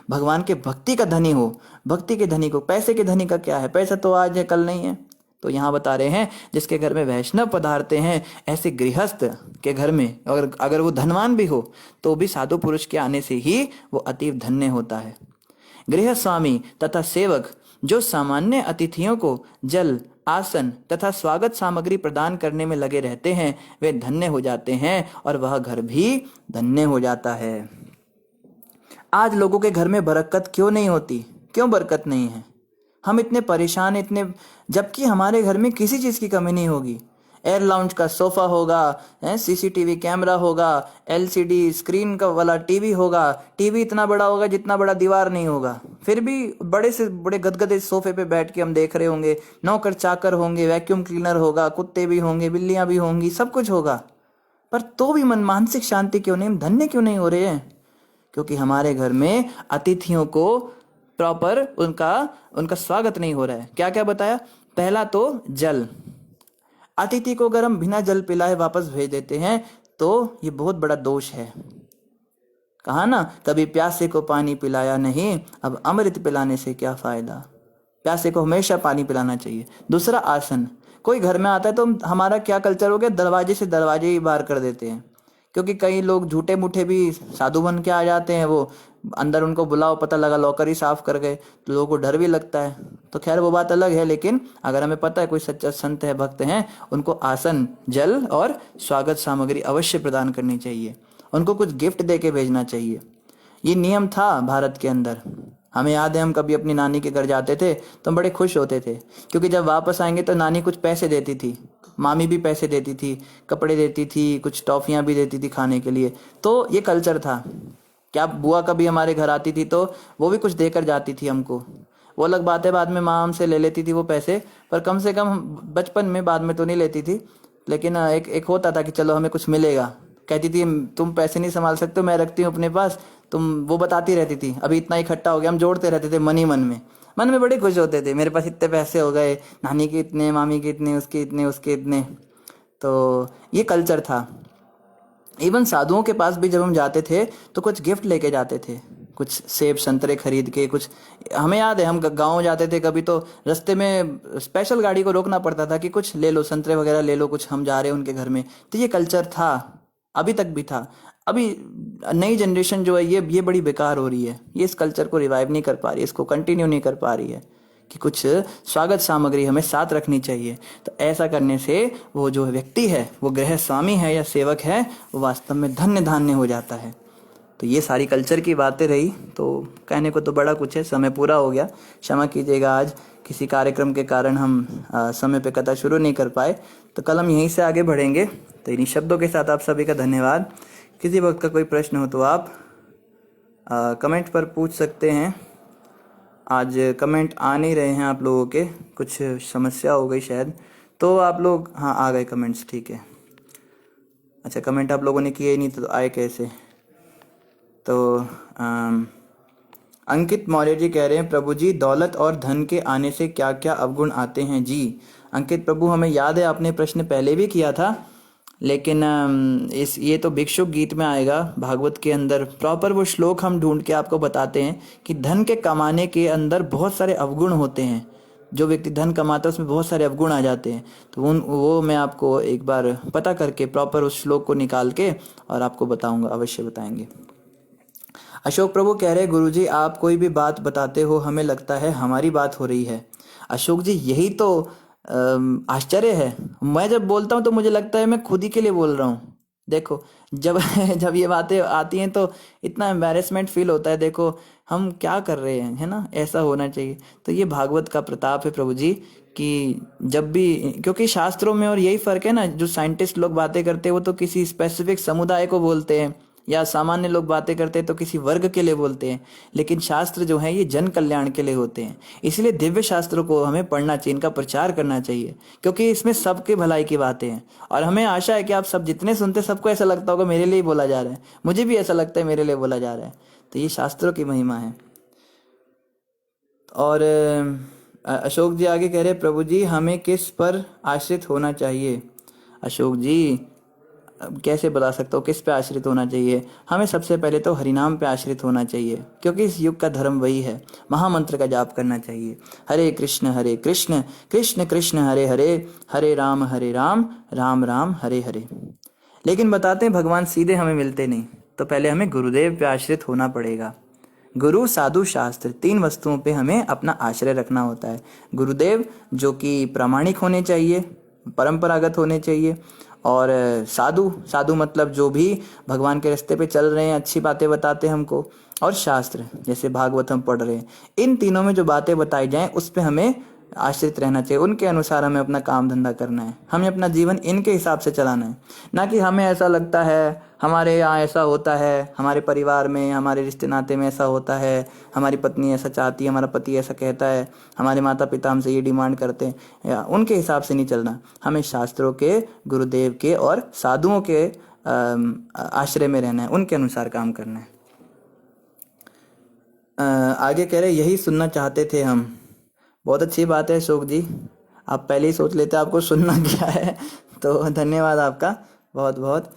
भगवान के भक्ति का धनी हो। भक्ति के धनी को पैसे के धनी का क्या है? पैसा तो आज है कल नहीं है। तो यहाँ बता रहे हैं, जिसके घर में वैष्णव पधारते हैं, ऐसे गृहस्थ के घर में अगर वो धनवान भी हो तो भी साधु पुरुष के आने से ही वो अतीव धन्य होता है। गृह स्वामी तथा सेवक जो सामान्य अतिथियों को जल, आसन तथा स्वागत सामग्री प्रदान करने में लगे रहते हैं, वे धन्य हो जाते हैं और वह घर भी धन्य हो जाता है। आज लोगों के घर में बरकत क्यों नहीं होती? क्यों बरकत नहीं है? हम इतने परेशान, इतने, जबकि हमारे घर में किसी चीज की कमी नहीं होगी। एयर लाउंज का सोफा होगा, सीसीटीवी कैमरा होगा, एलसीडी स्क्रीन का वाला टीवी होगा, टीवी इतना बड़ा होगा जितना बड़ा दीवार नहीं होगा, फिर भी बड़े से बड़े गदगदे सोफे पे बैठ के हम देख रहे होंगे। नौकर चाकर होंगे, वैक्यूम क्लीनर होगा, कुत्ते भी होंगे, बिल्लियां भी होंगी, सब कुछ होगा, पर तो भी मन मानसिक शांति क्यों नहीं? हम धन्य क्यों नहीं हो रहे हैं? क्योंकि हमारे घर में अतिथियों को प्रॉपर उनका स्वागत नहीं हो रहा है। क्या क्या बताया? पहला तो जल, अतिथि को अगर हम बिना जल पिलाए वापस भेज देते हैं तो ये बहुत बड़ा दोष है। कहा ना, कभी प्यासे को पानी पिलाया नहीं, अब अमृत पिलाने से क्या फायदा। प्यासे को हमेशा पानी पिलाना चाहिए। दूसरा आसन, कोई घर में आता है तो हमारा क्या कल्चर हो गया, दरवाजे से दरवाजे ही बाहर कर देते हैं। क्योंकि कई लोग झूठे मूठे भी साधु बन के आ जाते हैं, वो अंदर उनको बुलाओ, पता लगा लॉकर ही साफ कर गए, तो लोगों को डर भी लगता है। तो खैर वो बात अलग है, लेकिन अगर हमें पता है कोई सच्चा संत है, भक्त हैं, उनको आसन, जल और स्वागत सामग्री अवश्य प्रदान करनी चाहिए। उनको कुछ गिफ्ट दे के भेजना चाहिए। ये नियम था भारत के अंदर। हमें याद है, हम कभी अपनी नानी के घर जाते थे तो हम बड़े खुश होते थे, क्योंकि जब वापस आएंगे तो नानी कुछ पैसे देती थी, मामी भी पैसे देती थी, कपड़े देती थी, कुछ टॉफियां भी देती थी खाने के लिए। तो ये कल्चर था। क्या बुआ कभी हमारे घर आती थी तो वो भी कुछ देकर जाती थी हमको। वो अलग बात है, बाद में माँ हमसे ले लेती थी वो पैसे, पर कम से कम बचपन में, बाद में तो नहीं लेती थी, लेकिन एक एक होता था कि चलो हमें कुछ मिलेगा। कहती थी तुम पैसे नहीं संभाल सकते हो, मैं रखती हूँ अपने पास, तुम, वो बताती रहती थी अभी इतना इकट्ठा हो गया, हम जोड़ते रहते थे मन ही मन में। मन में बड़े खुश होते थे, मेरे पास इतने पैसे हो गए, नानी के इतने, मामी के इतने, उसके इतने, उसके इतने। तो ये कल्चर था। इवन साधुओं के पास भी जब हम जाते थे तो कुछ गिफ्ट लेके जाते थे, कुछ सेब संतरे खरीद के कुछ। हमें याद है हम गांव जाते थे कभी तो रास्ते में स्पेशल गाड़ी को रोकना पड़ता था कि कुछ ले लो, संतरे वगैरह ले लो, कुछ हम जा रहे हैं उनके घर में। तो ये कल्चर था, अभी तक भी था। अभी नई जनरेशन जो है ये बड़ी बेकार हो रही है, ये इस कल्चर को रिवाइव नहीं कर पा रही है, इसको कंटिन्यू नहीं कर पा रही है कि कुछ स्वागत सामग्री हमें साथ रखनी चाहिए। तो ऐसा करने से वो जो व्यक्ति है, वो गृह स्वामी है या सेवक है, वो वास्तव में धन्य धान्य हो जाता है। तो ये सारी कल्चर की बातें रही, तो कहने को तो बड़ा कुछ है, समय पूरा हो गया, क्षमा कीजिएगा। आज किसी कार्यक्रम के कारण हम समय पे कथा शुरू नहीं कर पाए, तो कल हम यहीं से आगे बढ़ेंगे। तो इन्हीं शब्दों के साथ आप सभी का धन्यवाद। किसी वक्त का कोई प्रश्न हो तो आप कमेंट पर पूछ सकते हैं। आज कमेंट आ नहीं रहे हैं आप लोगों के, कुछ समस्या हो गई शायद, तो आप लोग, हाँ आ गए कमेंट्स, ठीक है। अच्छा, कमेंट आप लोगों ने किए ही नहीं तो आए कैसे? तो अंकित मौर्य जी कह रहे हैं, प्रभु जी दौलत और धन के आने से क्या क्या अवगुण आते हैं? जी अंकित प्रभु, हमें याद है आपने प्रश्न पहले भी किया था, लेकिन इस ये तो भिक्षुक गीत में आएगा, भागवत के अंदर प्रॉपर वो श्लोक हम ढूंढ के आपको बताते हैं कि धन के कमाने के अंदर बहुत सारे अवगुण होते हैं। जो व्यक्ति धन कमाता है उसमें बहुत सारे अवगुण आ जाते हैं। तो वो मैं आपको एक बार पता करके प्रॉपर उस श्लोक को निकाल के और आपको बताऊंगा, अवश्य बताएंगे। अशोक प्रभु कह रहे, गुरुजी आप कोई भी बात बताते हो हमें लगता है हमारी बात हो रही है। अशोक जी यही तो आश्चर्य है, मैं जब बोलता हूँ तो मुझे लगता है मैं खुद ही के लिए बोल रहा हूँ। देखो जब जब ये बातें आती हैं तो इतना एम्बैरेसमेंट फील होता है, देखो हम क्या कर रहे हैं, है ना, ऐसा होना चाहिए। तो ये भागवत का प्रताप है प्रभु जी, कि जब भी, क्योंकि शास्त्रों में और यही फर्क है ना, जो साइंटिस्ट लोग बातें करते हैं वो तो किसी स्पेसिफिक समुदाय को बोलते हैं, या सामान्य लोग बातें करते हैं तो किसी वर्ग के लिए बोलते हैं, लेकिन शास्त्र जो है ये जन कल्याण के लिए होते हैं। इसलिए दिव्य शास्त्रों को हमें पढ़ना चाहिए, इनका प्रचार करना चाहिए, क्योंकि इसमें सबके भलाई की बातें हैं। और हमें आशा है कि आप सब जितने सुनते सबको ऐसा लगता होगा मेरे लिए ही बोला जा रहा है, मुझे भी ऐसा लगता है मेरे लिए बोला जा रहा है। तो ये शास्त्रों की महिमा है। और अशोक जी आगे कह रहे, प्रभु जी हमें किस पर आश्रित होना चाहिए? अशोक जी अब कैसे बता सकता हूँ किस पे आश्रित होना चाहिए? हमें सबसे पहले तो हरिनाम पे आश्रित होना चाहिए, क्योंकि इस युग का धर्म वही है। महामंत्र का जाप करना चाहिए, हरे कृष्ण कृष्ण कृष्ण हरे हरे, हरे राम राम राम हरे हरे। लेकिन बताते हैं भगवान सीधे हमें मिलते नहीं, तो पहले हमें गुरुदेव पे आश्रित होना पड़ेगा। गुरु साधु शास्त्र, तीन वस्तुओं पे हमें अपना आश्रय रखना होता है। गुरुदेव जो कि प्रामाणिक होने चाहिए, परंपरागत होने चाहिए, और साधु, साधु मतलब जो भी भगवान के रास्ते पे चल रहे हैं, अच्छी बातें बताते हैं हमको, और शास्त्र जैसे भागवत हम पढ़ रहे हैं, इन तीनों में जो बातें बताई जाएं उस पे हमें आश्रित रहना चाहिए। उनके अनुसार हमें अपना काम धंधा करना है, हमें अपना जीवन इनके हिसाब से चलाना है। ना कि हमें ऐसा लगता है हमारे यहाँ ऐसा होता है, हमारे परिवार में, हमारे रिश्ते नाते में ऐसा होता है, हमारी पत्नी ऐसा चाहती है, हमारा पति ऐसा कहता है, हमारे माता पिता हमसे ये डिमांड करते हैं, या उनके हिसाब से नहीं चलना। हमें शास्त्रों के, गुरुदेव के और साधुओं के आश्रय में रहना है, उनके अनुसार काम करना है। आगे कह रहे, यही सुनना चाहते थे हम। बहुत अच्छी बात है अशोक जी, आप पहले ही सोच लेते आपको सुनना क्या है, तो धन्यवाद आपका बहुत बहुत।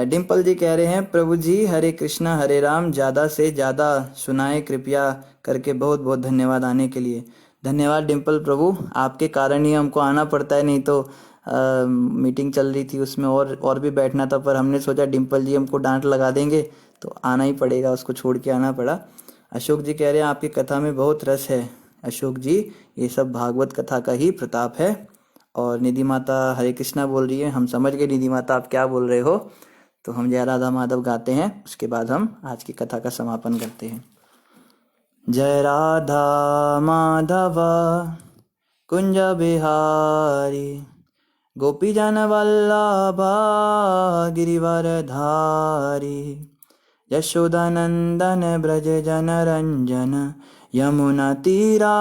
डिम्पल जी कह रहे हैं, प्रभु जी हरे कृष्णा हरे राम ज़्यादा से ज़्यादा सुनाए कृपया करके, बहुत बहुत धन्यवाद आने के लिए। धन्यवाद डिम्पल प्रभु, आपके कारण ही हमको आना पड़ता है, नहीं तो मीटिंग चल रही थी उसमें और भी बैठना था, पर हमने सोचा डिम्पल जी हमको डांट लगा देंगे तो आना ही पड़ेगा, उसको छोड़ के आना पड़ा। अशोक जी कह रहे हैं आपकी कथा में बहुत रस है। अशोक जी ये सब भागवत कथा का ही प्रताप है। और निधि माता हरे कृष्णा बोल रही है, हम समझ गए निधि माता आप क्या बोल रहे हो। तो हम जय राधा माधव गाते हैं, उसके बाद हम आज की कथा का समापन करते हैं। जय राधा माधव कुंज बिहारी, गोपी जन वल्लभा गिरिवर धारी, यशोदानंदन ब्रज जन रंजन, यमुना तीरा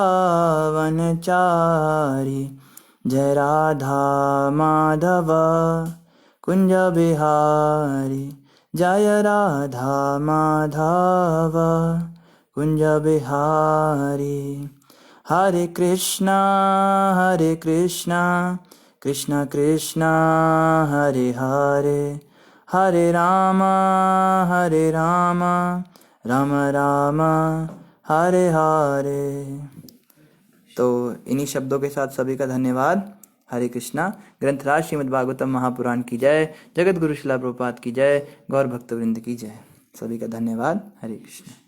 वनचारी, जय राधा माधव कुंज बिहारी, जय राधा माधव कुंज बिहारी। हरे कृष्णा कृष्ण कृष्ण हरे हरे, हरे राम राम राम हरे हरे। तो इन्हीं शब्दों के साथ सभी का धन्यवाद। हरे कृष्णा। ग्रंथराज श्रीमद् भागवतम महापुराण की जय, जगत गुरु शिला प्रभुपाद की जय, गौर भक्तवृंद की जय। सभी का धन्यवाद। हरे कृष्ण।